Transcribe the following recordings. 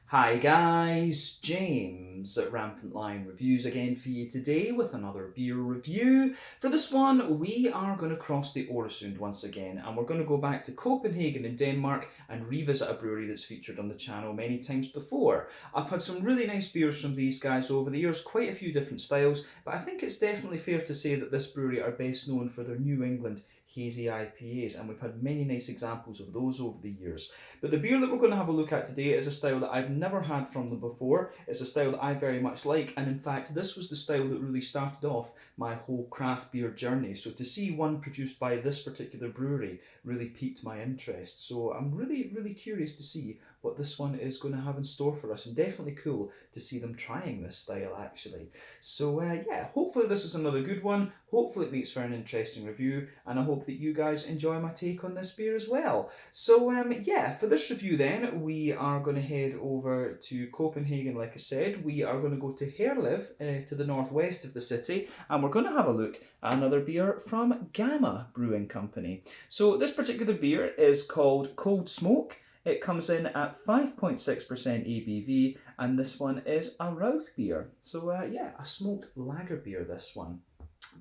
Hi guys, James at Rampant Lion Reviews again for you today with another beer review. For this one, we are going to cross the Øresund once again, and we're going to go back to Copenhagen in Denmark and revisit a brewery that's featured on the channel many times before. I've had some really nice beers from these guys over the years, quite a few different styles, but I think it's definitely fair to say that this brewery are best known for their New England hazy IPAs, and we've had many nice examples of those over the years. But the beer that we're going to have a look at today is a style that I've never had from them before. It's a style that I very much like, and in fact, this was the style that really started off my whole craft beer journey. So to see one produced by this particular brewery really piqued my interest. So I'm really curious to see what this one is going to have in store for us, and definitely cool to see them trying this style actually. So yeah, hopefully this is another good one. Hopefully it makes for an interesting review, and I hope that you guys enjoy my take on this beer as well. So yeah, for this review then, we are going to head over to Copenhagen, like I said. We are going to go to Herlev, to the northwest of the city, and we're going to have a look at another beer from Gamma Brewing Company. So this particular beer is called Cold Smoke. It comes in at 5.6% ABV, and this one is a Rauchbier. So yeah, a smoked lager beer, this one.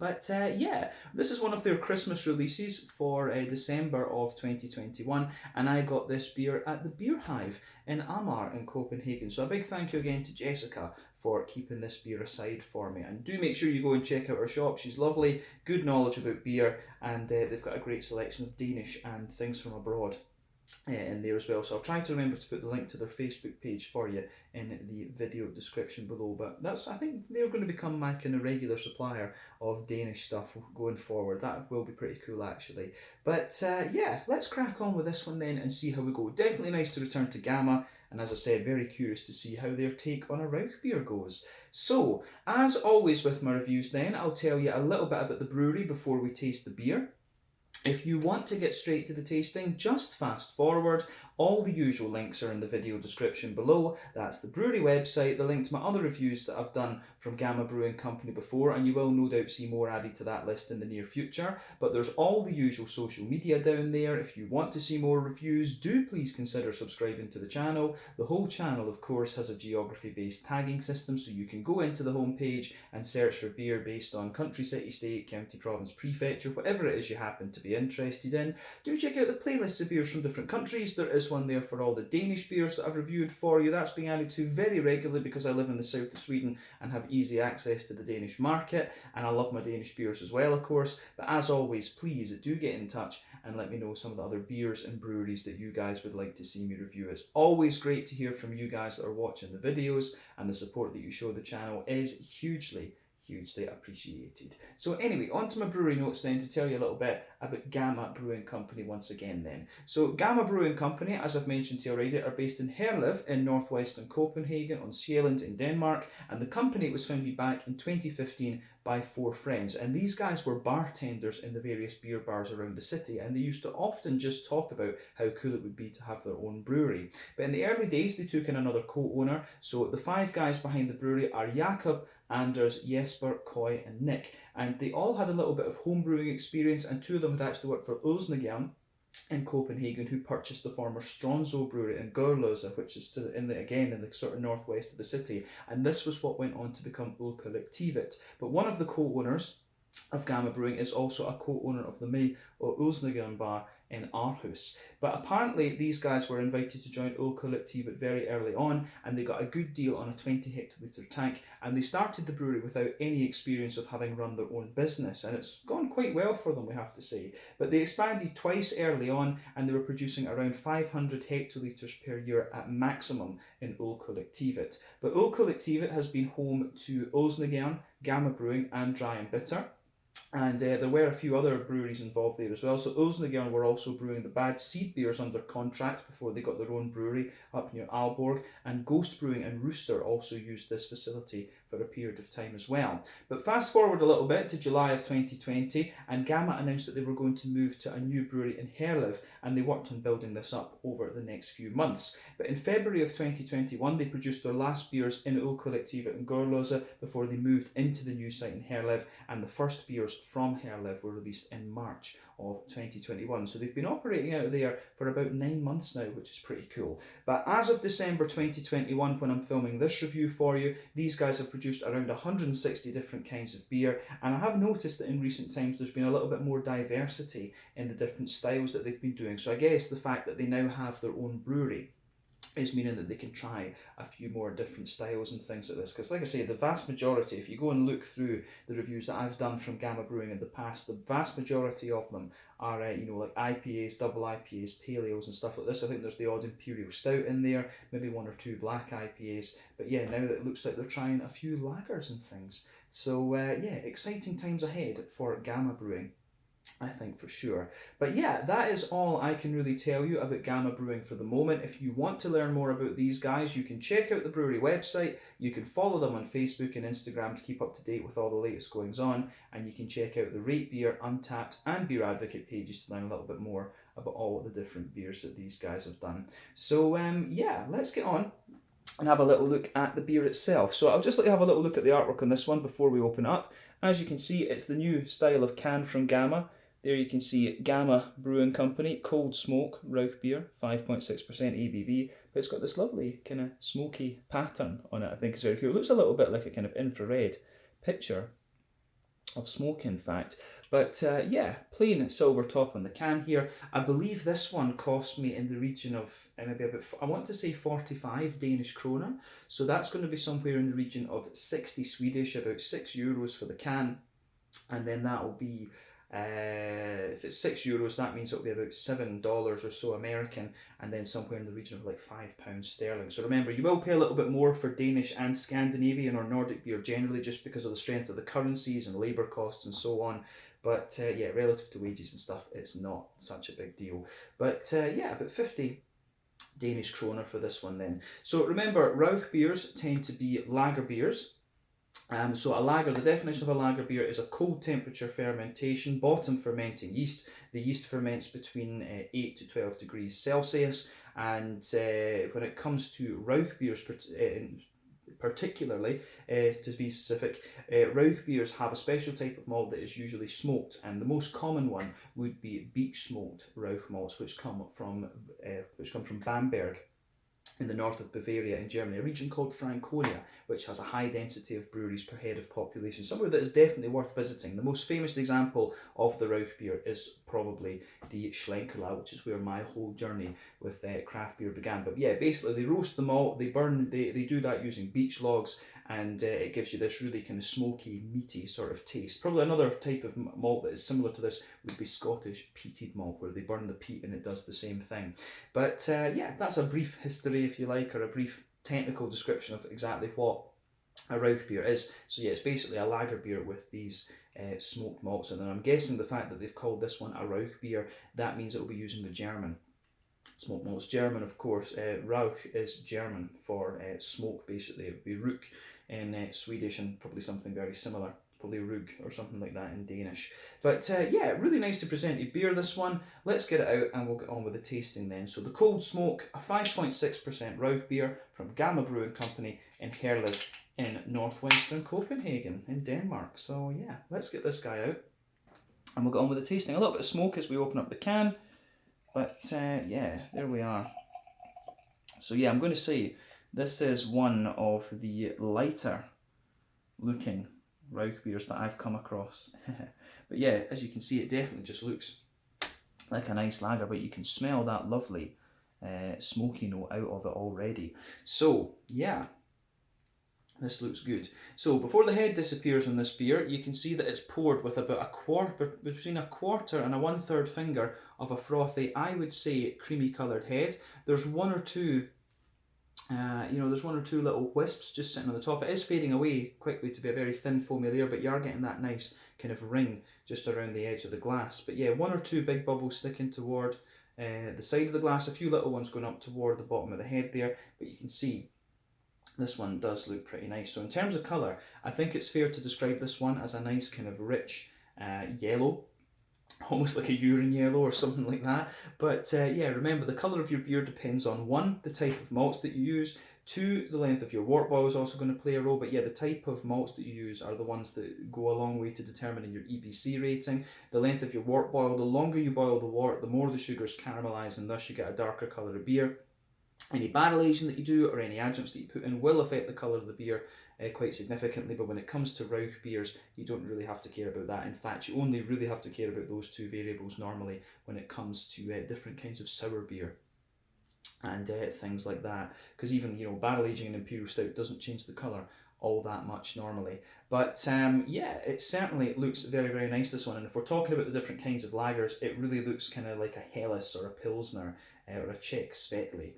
But yeah, this is one of their Christmas releases for December of 2021, and I got this beer at the Beer Hive in Amager in Copenhagen. So a big thank you again to Jessica for keeping this beer aside for me. And do make sure you go and check out her shop. She's lovely, good knowledge about beer, and they've got a great selection of Danish and things from abroad in there as well. So I'll try to remember to put the link to their Facebook page for you in the video description below. But I think they're going to become my kind of regular supplier of Danish stuff going forward. That will be pretty cool actually. But yeah, let's crack on with this one then and see how we go. Definitely nice to return to Gamma, and as I said, very curious to see how their take on a Rauchbier goes. So, as always with my reviews then, I'll tell you a little bit about the brewery before we taste the beer. If you want to get straight to the tasting, just fast forward. All the usual links are in the video description below. That's the brewery website, the link to my other reviews that I've done from Gamma Brewing Company before, and you will no doubt see more added to that list in the near future. But there's all the usual social media down there. If you want to see more reviews, do please consider subscribing to the channel. The whole channel, of course, has a geography-based tagging system, so you can go into the homepage and search for beer based on country, city, state, county, province, prefecture, whatever it is you happen to be interested in. Do check out the playlists of beers from different countries. There is one there for all the Danish beers that I've reviewed for you. That's being added to very regularly because I live in the south of Sweden and have easy access to the Danish market, and I love my Danish beers as well, of course. But as always, please do get in touch and let me know some of the other beers and breweries that you guys would like to see me review. It's always great to hear from you guys that are watching the videos, and the support that you show the channel is hugely appreciated. So anyway, on to my brewery notes then to tell you a little bit about Gamma Brewing Company once again then. So Gamma Brewing Company, as I've mentioned to you already, are based in Herlev in northwestern Copenhagen on Sjælland in Denmark, and the company was founded back in 2015 by four friends, and these guys were bartenders in the various beer bars around the city, and they used to often just talk about how cool it would be to have their own brewery. But in the early days they took in another co-owner, so the five guys behind the brewery are Jakob, Anders, Jesper, Koy and Nick, and they all had a little bit of home brewing experience, and two of them had actually worked for Ulsnagern in Copenhagen, who purchased the former Stronzo brewery in Gørløse, which is in the sort of northwest of the city, and this was what went on to become Ølkollektivet. But one of the co-owners of Gamma Brewing is also a co-owner of the May or Ulsnagern bar in Aarhus. But apparently these guys were invited to join Ølkollektivet very early on, and they got a good deal on a 20 hectolitre tank, and they started the brewery without any experience of having run their own business, and it's gone quite well for them, we have to say. But they expanded twice early on, and they were producing around 500 hectolitres per year at maximum in Ølkollektivet. But Ølkollektivet has been home to Ulsnagern, Gamma Brewing and Dry and Bitter. And there were a few other breweries involved there as well. So Ulsnagern were also brewing the Bad Seed beers under contract before they got their own brewery up near Aalborg. And Ghost Brewing and Rooster also used this facility for a period of time as well. But fast forward a little bit to July of 2020, and Gamma announced that they were going to move to a new brewery in Herlev, and they worked on building this up over the next few months. But in February of 2021, they produced their last beers in Ølkollektivet in Gørløse before they moved into the new site in Herlev, and the first beers from Herlev were released in March of 2021. So they've been operating out there for about 9 months now, which is pretty cool. But as of December 2021, when I'm filming this review for you, these guys have produced around 160 different kinds of beer, and I have noticed that in recent times there's been a little bit more diversity in the different styles that they've been doing. So I guess the fact that they now have their own brewery is meaning that they can try a few more different styles and things like this. Because like I say, the vast majority, if you go and look through the reviews that I've done from Gamma Brewing in the past, the vast majority of them are, like IPAs, double IPAs, pale ales and stuff like this. I think there's the odd Imperial Stout in there, maybe 1 or 2 black IPAs. But yeah, now it looks like they're trying a few lagers and things. So yeah, exciting times ahead for Gamma Brewing, I think, for sure. But yeah, that is all I can really tell you about Gamma Brewing for the moment. If you want to learn more about these guys, you can check out the brewery website, you can follow them on Facebook and Instagram to keep up to date with all the latest goings on, and you can check out the Rauchbier, Untappd and Beer Advocate pages to learn a little bit more about all the different beers that these guys have done. So yeah, let's get on and have a little look at the beer itself. So I'll just let you have a little look at the artwork on this one before we open up. As you can see, it's the new style of can from Gamma. There you can see Gamma Brewing Company, Cold Smoke, Rauchbier, 5.6% ABV. But it's got this lovely kind of smoky pattern on it. I think it's very cool. It looks a little bit like a kind of infrared picture of smoke, in fact. But yeah, plain silver top on the can here. I believe this one cost me in the region of maybe about, I want to say 45 Danish kroner. So that's going to be somewhere in the region of 60 Swedish, about €6 for the can. And then that will be, if it's €6, that means it'll be about $7 or so American, and then somewhere in the region of like £5 sterling. So remember, you will pay a little bit more for Danish and Scandinavian or Nordic beer generally, just because of the strength of the currencies and labour costs and so on. But yeah, relative to wages and stuff, it's not such a big deal. But yeah, about 50 Danish kroner for this one then. So remember, Rauch beers tend to be lager beers. So a lager, the definition of a lager beer is a cold temperature fermentation, bottom fermenting yeast. The yeast ferments between 8 to 12 degrees Celsius, and when it comes to Rauch beers particularly, to be specific, Rauch beers have a special type of malt that is usually smoked, and the most common one would be beech smoked Rauch malts, which come from Bamberg in the north of Bavaria in Germany, a region called Franconia, which has a high density of breweries per head of population, somewhere that is definitely worth visiting. The most famous example of the Rauch beer is probably the Schlenkerla, which is where my whole journey with craft beer began. But yeah, basically they roast the malt, they do that using beech logs, and it gives you this really kind of smoky, meaty sort of taste. Probably another type of malt that is similar to this would be Scottish peated malt, where they burn the peat and it does the same thing. But yeah, that's a brief history, if you like, or a brief technical description of exactly what a Rauch beer is. So yeah, it's basically a lager beer with these smoked malts in it. And I'm guessing the fact that they've called this one a Rauch beer, that means it will be using the German smoked malts. German, of course, Rauch is German for smoke, basically. It would be Rauch in Swedish, and probably something very similar, probably Rug or something like that in Danish. But yeah, really nice to present you beer, this one. Let's get it out and we'll get on with the tasting then. So the Cold Smoke, a 5.6% Rauch beer from Gamma Brewing Company in Herlev in northwestern Copenhagen in Denmark. So yeah, let's get this guy out and we'll get on with the tasting. A little bit of smoke as we open up the can, but yeah, there we are. So yeah, I'm going to say this is one of the lighter looking Rauch beers that I've come across. But yeah, as you can see, it definitely just looks like a nice lager, but you can smell that lovely smoky note out of it already. So yeah, this looks good. So before the head disappears on this beer, you can see that it's poured with about between a quarter and a 1/3 finger of a frothy, I would say, creamy coloured head. There's one or two there's one or two little wisps just sitting on the top. It is fading away quickly to be a very thin foamy layer, but you are getting that nice kind of ring just around the edge of the glass. But yeah, one or two big bubbles sticking toward the side of the glass, a few little ones going up toward the bottom of the head there, but you can see this one does look pretty nice. So in terms of colour, I think it's fair to describe this one as a nice kind of rich yellow, almost like a urine yellow or something like that. But yeah, remember, the colour of your beer depends on 1, the type of malts that you use, 2, the length of your wort boil is also going to play a role, but yeah, the type of malts that you use are the ones that go a long way to determining your EBC rating. The length of your wort boil, the longer you boil the wort, the more the sugars caramelise, and thus you get a darker colour of beer. Any barrel aging that you do or any adjuncts that you put in will affect the colour of the beer quite significantly, but when it comes to Rauchbiers, you don't really have to care about that. In fact, you only really have to care about those 2 variables normally when it comes to different kinds of sour beer and things like that, because even barrel aging an imperial stout doesn't change the colour all that much normally. But yeah, it certainly looks very, very nice, this one. And if we're talking about the different kinds of lagers, it really looks kind of like a Helles or a Pilsner or a Czech Svetli,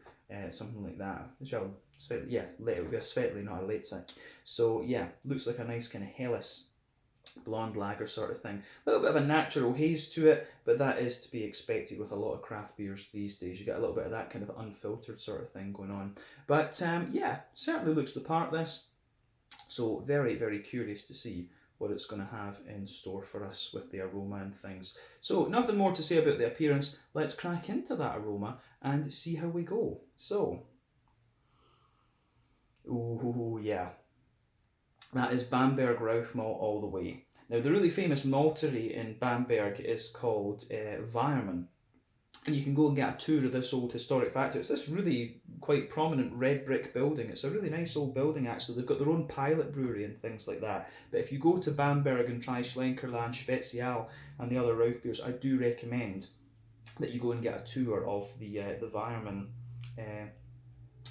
something like that. Yeah, it would be a Svetli, not a Leipzig. So yeah, looks like a nice kind of Helles blonde lager sort of thing. A little bit of a natural haze to it, but that is to be expected with a lot of craft beers these days. You get a little bit of that kind of unfiltered sort of thing going on. But yeah, certainly looks the part, this. So very, very curious to see what it's going to have in store for us with the aroma and things. So nothing more to say about the appearance. Let's crack into that aroma and see how we go. So, ooh, yeah. That is Bamberg Rauch malt all the way. Now, the really famous maltery in Bamberg is called Weiermann. And you can go and get a tour of this old historic factory. It's this really quite prominent red brick building. It's a really nice old building, actually. They've got their own pilot brewery and things like that. But if you go to Bamberg and try Schlenkerland, Spezial and the other Rauch beers, I do recommend that you go and get a tour of the Weiermann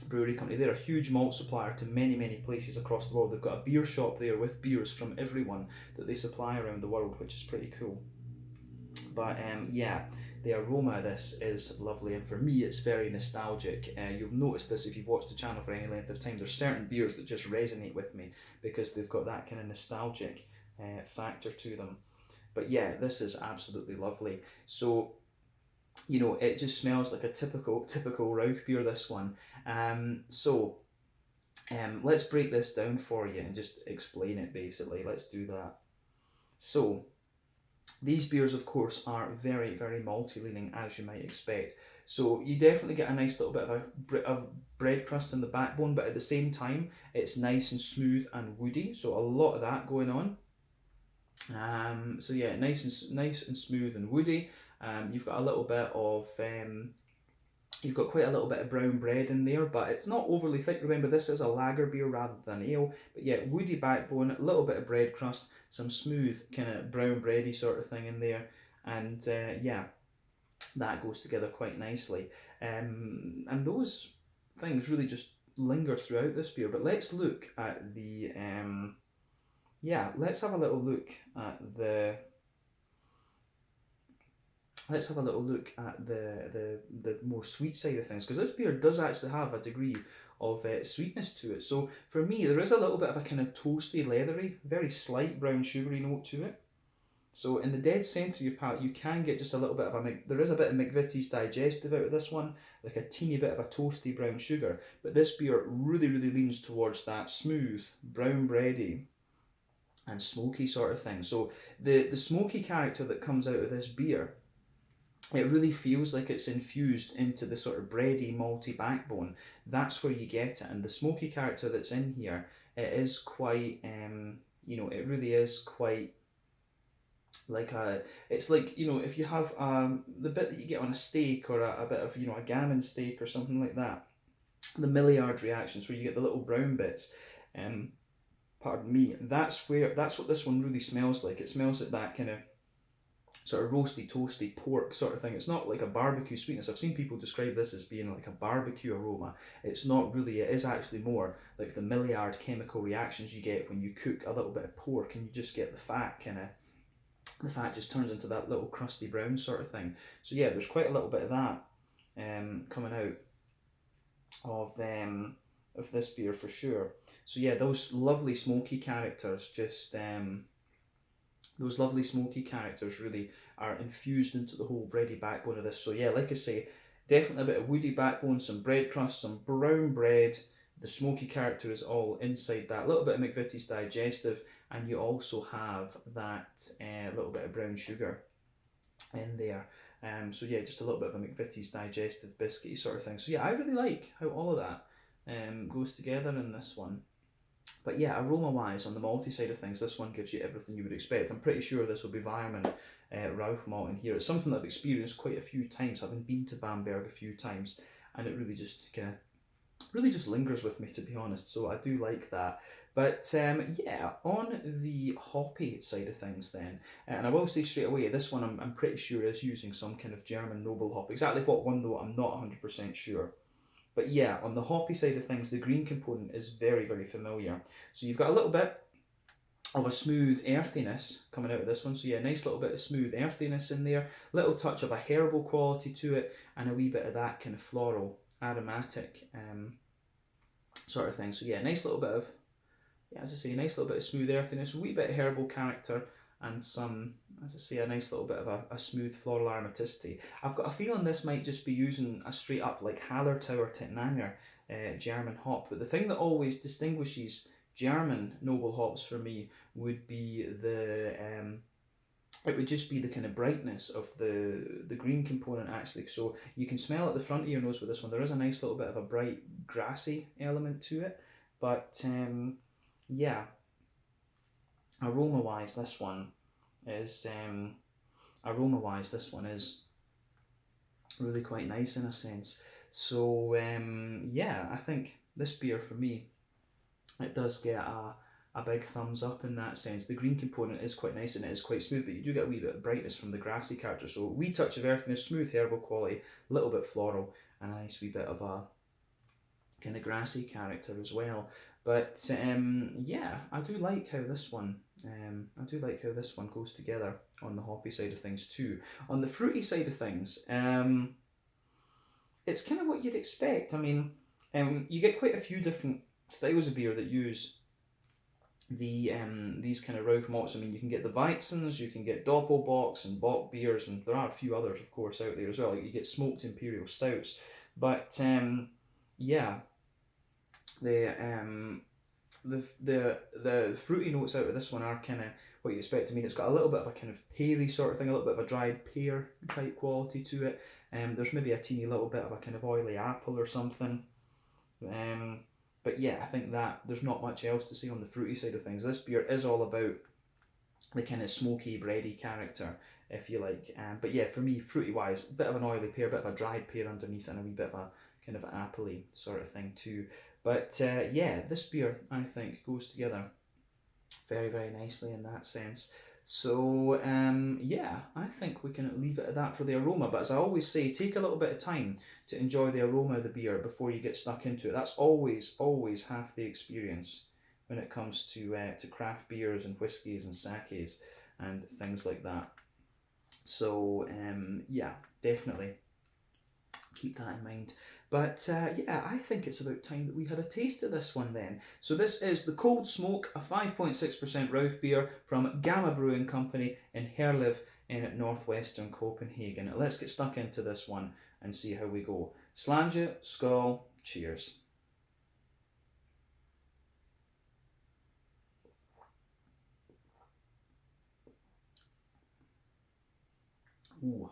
brewery company. They're a huge malt supplier to many, many places across the world. They've got a beer shop there with beers from everyone that they supply around the world, which is pretty cool. But yeah, the aroma of this is lovely, and for me it's very nostalgic. You'll notice this if you've watched the channel for any length of time. There's certain beers that just resonate with me because they've got that kind of nostalgic factor to them. But yeah, this is absolutely lovely. So, it just smells like a typical Rauch beer, this one. Let's break this down for you and just explain it basically. Let's do that. So, these beers, of course, are very, very malty leaning, as you might expect. So you definitely get a nice little bit of bread crust in the backbone, but at the same time, it's nice and smooth and woody. So a lot of that going on. So yeah, nice and smooth and woody. You've got a little bit of you've got quite a little bit of brown bread in there, but it's not overly thick. Remember, this is a lager beer rather than ale. But yeah, woody backbone, a little bit of bread crust, some smooth kind of brown bready sort of thing in there, and yeah, that goes together quite nicely. And those things really just linger throughout this beer. But let's look at the let's have a little look at the. Let's have a little look at the more sweet side of things, because this beer does actually have a degree of sweetness to it. So for me, there is a little bit of a kind of toasty, leathery, very slight brown sugary note to it. So in the dead centre of your palate, you can get just a little bit of there is a bit of McVitie's digestive out of this one, like a teeny bit of a toasty brown sugar. But this beer really, really leans towards that smooth, brown bready and smoky sort of thing. So the smoky character that comes out of this beer, it really feels like it's infused into the sort of bready, malty backbone. That's where you get it. And the smoky character that's in here, it is quite, it really is quite like it's like, if you have the bit that you get on a steak or a bit of, a gammon steak or something like that, the Maillard reactions where you get the little brown bits, pardon me, that's what this one really smells like. It smells like that kind of sort of roasty, toasty pork sort of thing. It's not like a barbecue sweetness. I've seen people describe this as being like a barbecue aroma. It's not really. It is actually more like the Maillard chemical reactions you get when you cook a little bit of pork and you just get the fat just turns into that little crusty brown sort of thing. So yeah, there's quite a little bit of that coming out of this beer for sure. So yeah, those lovely smoky characters really are infused into the whole bready backbone of this. So yeah, like I say, definitely a bit of woody backbone, some bread crust, some brown bread. The smoky character is all inside that. A little bit of McVitie's digestive, and you also have that little bit of brown sugar in there. So yeah, just a little bit of a McVitie's digestive biscuity sort of thing. So yeah, I really like how all of that goes together in this one. But yeah, aroma wise, on the malty side of things, this one gives you everything you would expect. I'm pretty sure this will be Weirmann Rauch malt in here. It's something that I've experienced quite a few times, having been to Bamberg a few times, and it really just lingers with me, to be honest. So I do like that. But yeah, on the hoppy side of things then, and I will say straight away, this one I'm pretty sure is using some kind of German noble hop. Exactly what one though, I'm not 100% sure. But yeah, on the hoppy side of things, the green component is very, very familiar. So you've got a little bit of a smooth earthiness coming out of this one. So yeah, nice little bit of smooth earthiness in there, little touch of a herbal quality to it, and a wee bit of that kind of floral, aromatic sort of thing. So yeah, nice little bit of, yeah, as I say, nice little bit of smooth earthiness, a wee bit of herbal character, and some, as I say, a nice little bit of a smooth floral aromaticity. I've got a feeling this might just be using a straight up like Hallertau or Tettnanger German hop, but the thing that always distinguishes German noble hops for me would be it would just be the kind of brightness of the green component actually. So you can smell at the front of your nose with this one, there is a nice little bit of a bright grassy element to it, but yeah, aroma wise this one is really quite nice in a sense. So yeah, I think this beer for me, it does get a big thumbs up in that sense. The green component is quite nice and it is quite smooth, but you do get a wee bit of brightness from the grassy character. So a wee touch of earthiness, smooth herbal quality, a little bit floral, and a nice wee bit of a kind of grassy character as well. But yeah, I do like how this one goes together on the hoppy side of things too. On the fruity side of things, it's kind of what you'd expect. I mean, you get quite a few different styles of beer that use these kind of Rauch malts. I mean, you can get the Weizens, you can get Doppelbocks and Bock beers, and there are a few others, of course, out there as well. Like you get smoked imperial stouts, but yeah, the fruity notes out of this one are kind of what you expect. I mean, it's got a little bit of a kind of peary sort of thing, a little bit of a dried pear type quality to it. There's maybe a teeny little bit of a kind of oily apple or something. But yeah, I think that there's not much else to say on the fruity side of things. This beer is all about the kind of smoky, bready character, if you like. But yeah, for me, fruity wise, a bit of an oily pear, a bit of a dried pear underneath, and a wee bit of a kind of appley sort of thing too. But yeah, this beer, I think, goes together very, very nicely in that sense. So yeah, I think we can leave it at that for the aroma. But as I always say, take a little bit of time to enjoy the aroma of the beer before you get stuck into it. That's always half the experience when it comes to craft beers and whiskies and sakes and things like that. So yeah, definitely keep that in mind. But yeah, I think it's about time that we had a taste of this one then. So this is the Cold Smoke, a 5.6% Rauchbier from Gamma Brewing Company in Herlev in northwestern Copenhagen. Let's get stuck into this one and see how we go. Slange, skål, cheers. Ooh.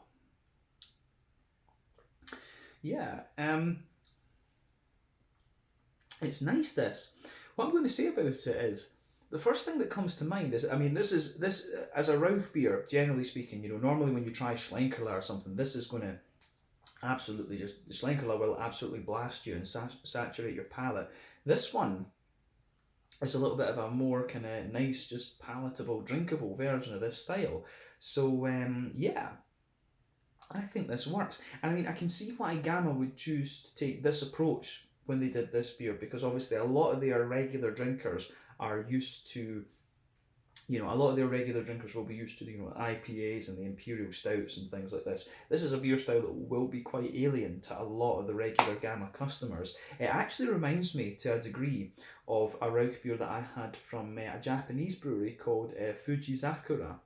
Yeah, it's nice this. What I'm going to say about it is, the first thing that comes to mind is, I mean, this as a Rauch beer, generally speaking, normally when you try Schlenkerla or something, this is going to absolutely just, Schlenkerla will absolutely blast you and saturate your palate. This one is a little bit of a more kind of nice, just palatable, drinkable version of this style. So yeah, I think this works. And I mean, I can see why Gamma would choose to take this approach when they did this beer, because obviously a lot of their regular drinkers are used to, a lot of their regular drinkers will be used to the IPAs and the imperial stouts and things like this. This is a beer style that will be quite alien to a lot of the regular Gamma customers. It actually reminds me to a degree of a Rauch beer that I had from a Japanese brewery called Fujizakura.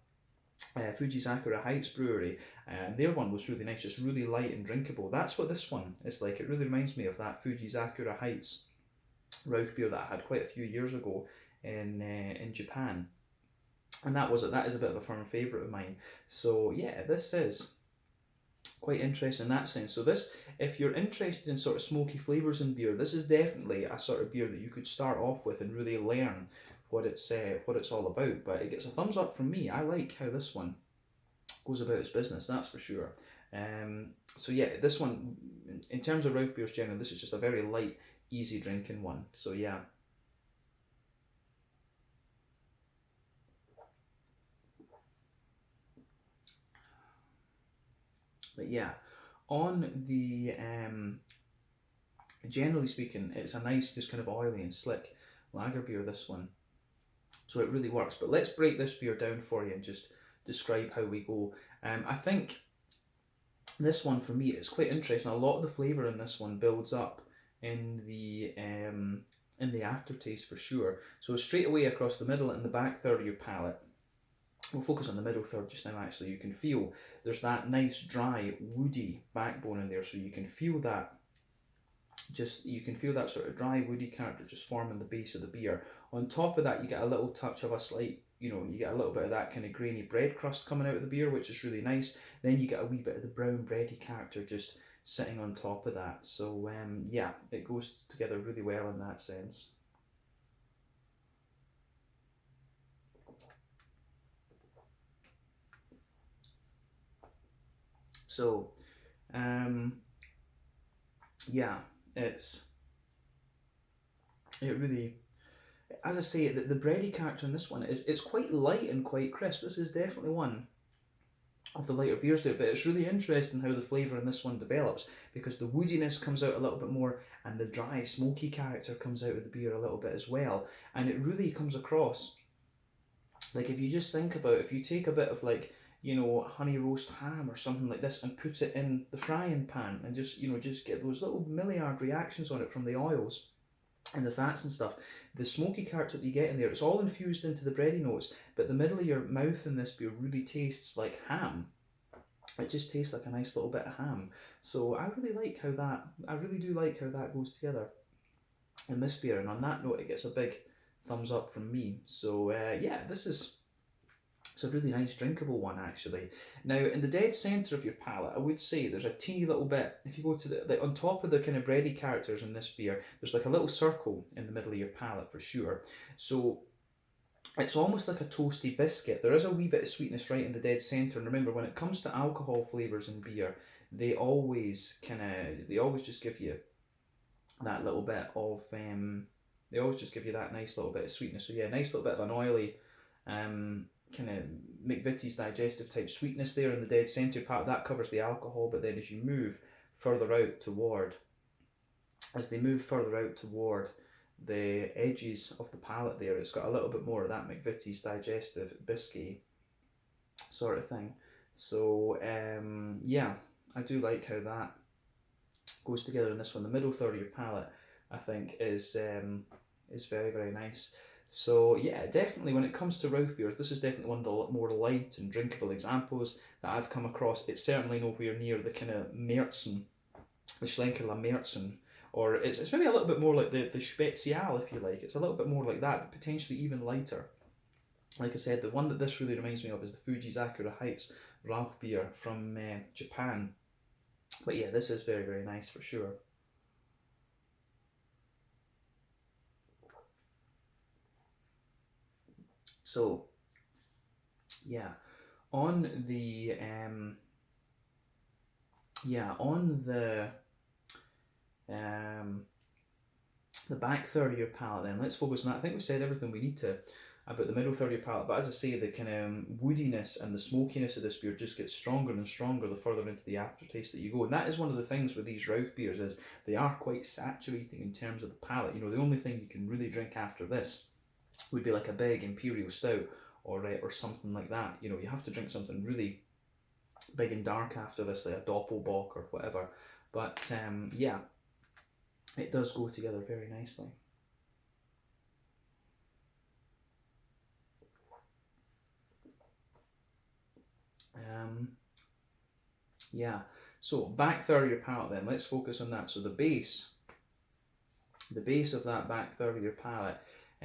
Fujizakura Heights Brewery, and their one was really nice, just really light and drinkable. That's what this one is like. It really reminds me of that Fujizakura Heights Rauch beer that I had quite a few years ago in Japan, and that is a bit of a firm favourite of mine. So yeah, this is Quite interesting in that sense. So this, if you're interested in sort of smoky flavours in beer, this is definitely a sort of beer that you could start off with and really learn what it's all about. But it gets a thumbs up from me. I like how this one goes about its business, that's for sure. So yeah, this one, in terms of Rauchbiers generally, this is just a very light, easy drinking one. So yeah. But yeah, on the generally speaking, it's a nice, just kind of oily and slick lager beer, this one. So it really works. But let's break this beer down for you and just describe how we go. I think this one for me is quite interesting. A lot of the flavour in this one builds up in the aftertaste for sure. So straight away across the middle and the back third of your palate. We'll focus on the middle third just now actually. You can feel there's that nice dry woody backbone in there, so you can feel that sort of dry woody character just forming the base of the beer. On top of that, you get a little touch of a slight, you get a little bit of that kind of grainy bread crust coming out of the beer, which is really nice. Then you get a wee bit of the brown bready character just sitting on top of that. So yeah, it goes together really well in that sense. So yeah, it really, as I say, the bready character in this one it's quite light and quite crisp. This is definitely one of the lighter beers there, but it's really interesting how the flavour in this one develops, because the woodiness comes out a little bit more and the dry smoky character comes out of the beer a little bit as well, and it really comes across like, if you just think about, if you take a bit of like, honey roast ham or something like this and put it in the frying pan and just get those little milliard reactions on it from the oils and the fats and stuff, the smoky character that you get in there, it's all infused into the bready notes, but the middle of your mouth in this beer really tastes like ham. It just tastes like a nice little bit of ham. So I really do like how that goes together in this beer, and on that note, it gets a big thumbs up from me. So yeah, it's a really nice drinkable one actually. Now in the dead centre of your palate, I would say there's a teeny little bit, if you go to the on top of the kind of bready characters in this beer, there's like a little circle in the middle of your palate for sure. So it's almost like a toasty biscuit. There is a wee bit of sweetness right in the dead centre. And remember, when it comes to alcohol flavours in beer, they always just give you that little bit of they always just give you that nice little bit of sweetness. So yeah, nice little bit of an oily kind of McVitie's digestive type sweetness there in the dead centre part. That covers the alcohol, but then as they move further out toward the edges of the palate there, it's got a little bit more of that McVitie's digestive biscuit sort of thing. So yeah, I do like how that goes together in this one. The middle third of your palate, I think, is very, very nice. So yeah, definitely when it comes to Rauchbiers, this is definitely one of the more light and drinkable examples that I've come across. It's certainly nowhere near the kind of Märzen, the Schlenkerla Märzen, or it's maybe a little bit more like the Spezial, if you like. It's a little bit more like that, but potentially even lighter. Like I said, the one that this really reminds me of is the Fujizakura Heights Rauchbier from Japan. But yeah, this is very, very nice for sure. So, yeah, on the the back third of your palate, then let's focus on that. I think we've said everything we need to about the middle third of your palate, but as I say, the kind of woodiness and the smokiness of this beer just gets stronger and stronger the further into the aftertaste that you go, and that is one of the things with these Rauch beers, is they are quite saturating in terms of the palate. The only thing you can really drink after this would be like a big imperial stout or something like that. You have to drink something really big and dark after this, like a Doppelbock or whatever. But yeah, it does go together very nicely. Yeah, so back third of your palate then, let's focus on that. So the base of that back third of your palate,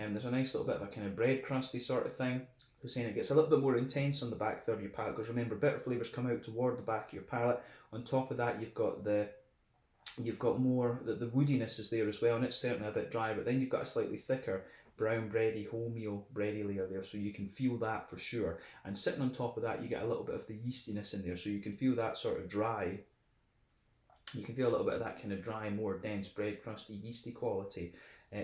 There's a nice little bit of a kind of bread crusty sort of thing. I was saying it gets a little bit more intense on the back third of your palate, because remember, bitter flavours come out toward the back of your palate. On top of that, you've got more, the woodiness is there as well, and it's certainly a bit dry, but then you've got a slightly thicker brown bready, wholemeal bready layer there, so you can feel that for sure. And sitting on top of that, you get a little bit of the yeastiness in there, so you can feel that sort of dry. You can feel a little bit of that kind of dry, more dense bread crusty, yeasty quality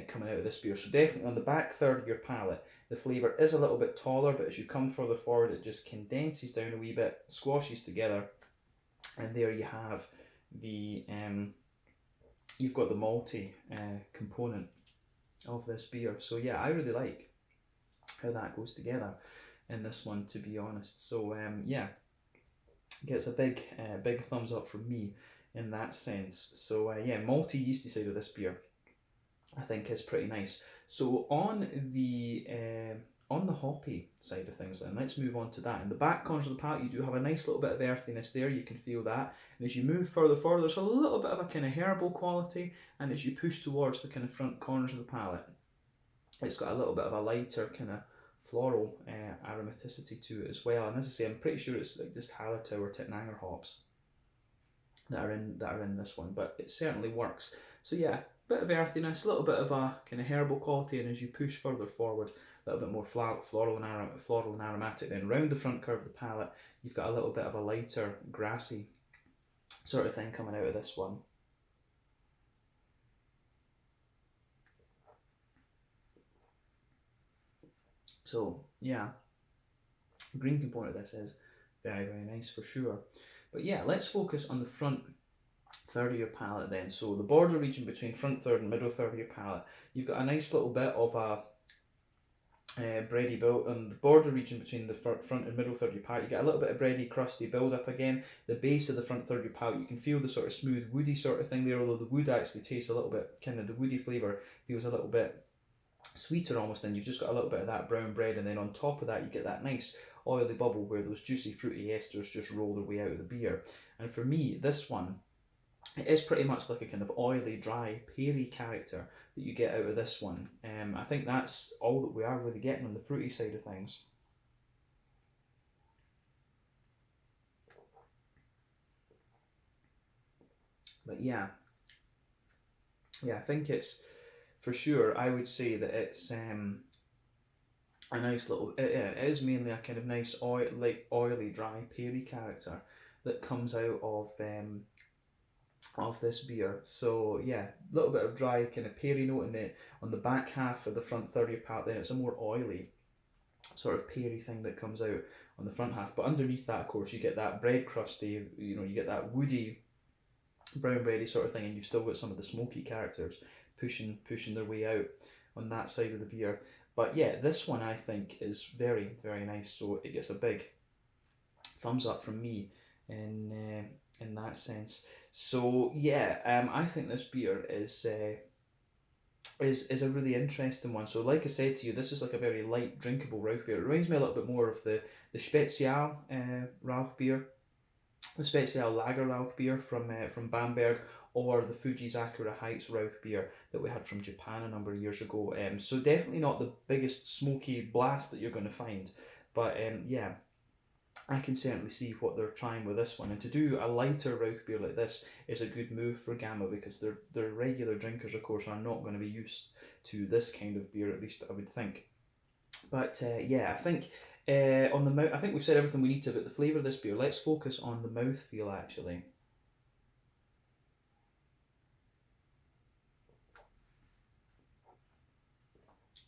coming out of this beer. So definitely on the back third of your palate, the flavour is a little bit taller, but as you come further forward, it just condenses down a wee bit, squashes together, and there you have the you've got the malty component of this beer. So yeah, I really like how that goes together in this one, to be honest. So yeah, gets a big thumbs up from me in that sense. So yeah, malty yeasty side of this beer I think is pretty nice. So on the hoppy side of things then, let's move on to that. In the back corners of the palate, you do have a nice little bit of earthiness there, you can feel that. And as you move further forward, there's a little bit of a kind of herbal quality, and as you push towards the kind of front corners of the palate, it's got a little bit of a lighter kind of floral aromaticity to it as well. And as I say, I'm pretty sure it's like just Hallertau or Tittnanger hops that are in this one, but it certainly works. So yeah, bit of earthiness, a little bit of a kind of herbal quality, and as you push further forward, a little bit more floral and aromatic. Then round the front curve of the palate, you've got a little bit of a lighter grassy sort of thing coming out of this one. So yeah, the green component of this is very, very nice for sure. But yeah, let's focus on the front third of your palate then. So the border region between front third and middle third of your palate, you've got a nice little bit of a bready build on the border region between the front and middle third of your palate. You get a little bit of bready, crusty build up again. The base of the front third of your palate, you can feel the sort of smooth, woody sort of thing there, although the wood actually tastes a little bit, kind of the woody flavour feels a little bit sweeter almost, and you've just got a little bit of that brown bread, and then on top of that you get that nice oily bubble where those juicy fruity esters just roll their way out of the beer. And for me, this one, it is pretty much like a kind of oily, dry, peary character that you get out of this one. I think that's all that we are really getting on the fruity side of things. But yeah, I think it's, for sure, I would say that it's a nice little, it is mainly a kind of nice oily, dry, peary character that comes out of this beer. So yeah, a little bit of dry kind of peary note in it on the back half of the front third of your palate. Then it's a more oily sort of peary thing that comes out on the front half. But underneath that, of course, you get that bread crusty, you get that woody, brown bready sort of thing, and you've still got some of the smoky characters pushing their way out on that side of the beer. But yeah, this one I think is very, very nice. So it gets a big thumbs up from me in that sense. So yeah, I think this beer is a really interesting one. So like I said to you, this is like a very light, drinkable Rauchbier. It reminds me a little bit more of the Spezial Rauchbier, the Spezial Lager Rauchbier from Bamberg, or the Fujizakura Heights Rauchbier that we had from Japan a number of years ago. So definitely not the biggest smoky blast that you're going to find, but yeah, I can certainly see what they're trying with this one. And to do a lighter Rauchbier like this is a good move for Gamma, because their regular drinkers, of course, are not going to be used to this kind of beer, at least I would think. But yeah, I think on the mouth, I think we've said everything we need to about the flavour of this beer. Let's focus on the mouthfeel actually.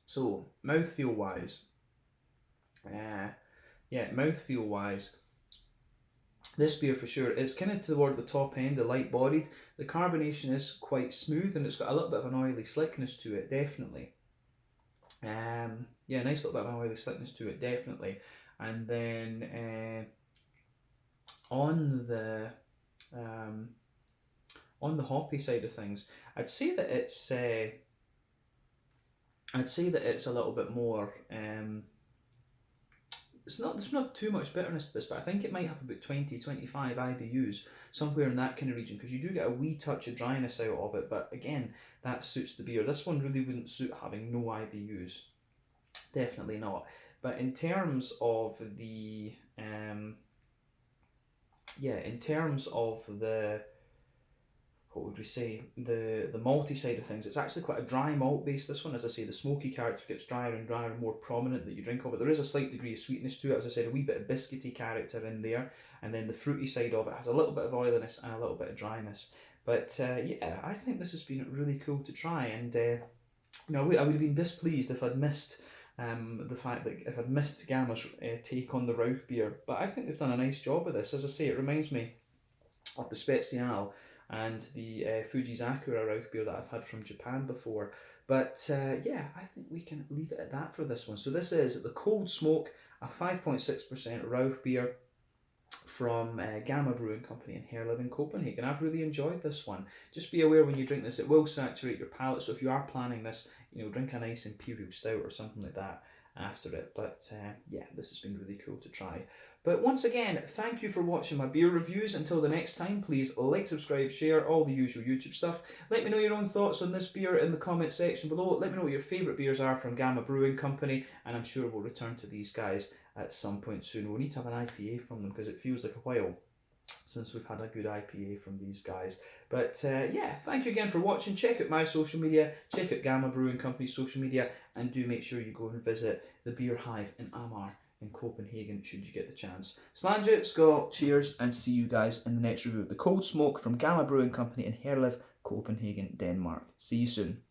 So mouthfeel wise, this beer for sure is kind of toward the top end, the light bodied. The carbonation is quite smooth, and it's got a little bit of an oily slickness to it, definitely. Yeah, nice little bit of an oily slickness to it, definitely. And then on the hoppy side of things, I'd say that it's a little bit more. There's not too much bitterness to this, but I think it might have about 20-25 IBUs, somewhere in that kind of region, because you do get a wee touch of dryness out of it. But again, that suits the beer. This one really wouldn't suit having no IBUs. Definitely not. But in terms of the what would we say, the malty side of things, it's actually quite a dry malt base, this one. As I say, the smoky character gets drier and drier and more prominent that you drink of it. There is a slight degree of sweetness to it, as I said, a wee bit of biscuity character in there, and then the fruity side of it has a little bit of oiliness and a little bit of dryness. But yeah, I think this has been really cool to try, and I would have been displeased if I'd missed the fact that if I'd missed Gamma's take on the Rauchbier. But I think they've done a nice job of this. As I say, it reminds me of the Spezial and the Fuji's Akura Rauchbier that I've had from Japan before. But yeah, I think we can leave it at that for this one. So this is the Cold Smoke, a 5.6% Rauchbier from Gamma Brewing Company in Herlev in Copenhagen. I've really enjoyed this one. Just be aware when you drink this, it will saturate your palate. So if you are planning this, drink a nice Imperial Stout or something like that after it. But yeah, this has been really cool to try. But once again, thank you for watching my beer reviews. Until the next time, please like, subscribe, share, all the usual YouTube stuff. Let me know your own thoughts on this beer in the comment section below. Let me know what your favourite beers are from Gamma Brewing Company, and I'm sure we'll return to these guys at some point soon. We'll need to have an IPA from them because it feels like a while since we've had a good IPA from these guys. But yeah, thank you again for watching. Check out my social media, check out Gamma Brewing Company's social media, and do make sure you go and visit the Beer Hive in Amager in Copenhagen should you get the chance. Slàinte, skål, cheers, and see you guys in the next review of the Cold Smoke from Gamma Brewing Company in Herlev, Copenhagen, Denmark. See you soon.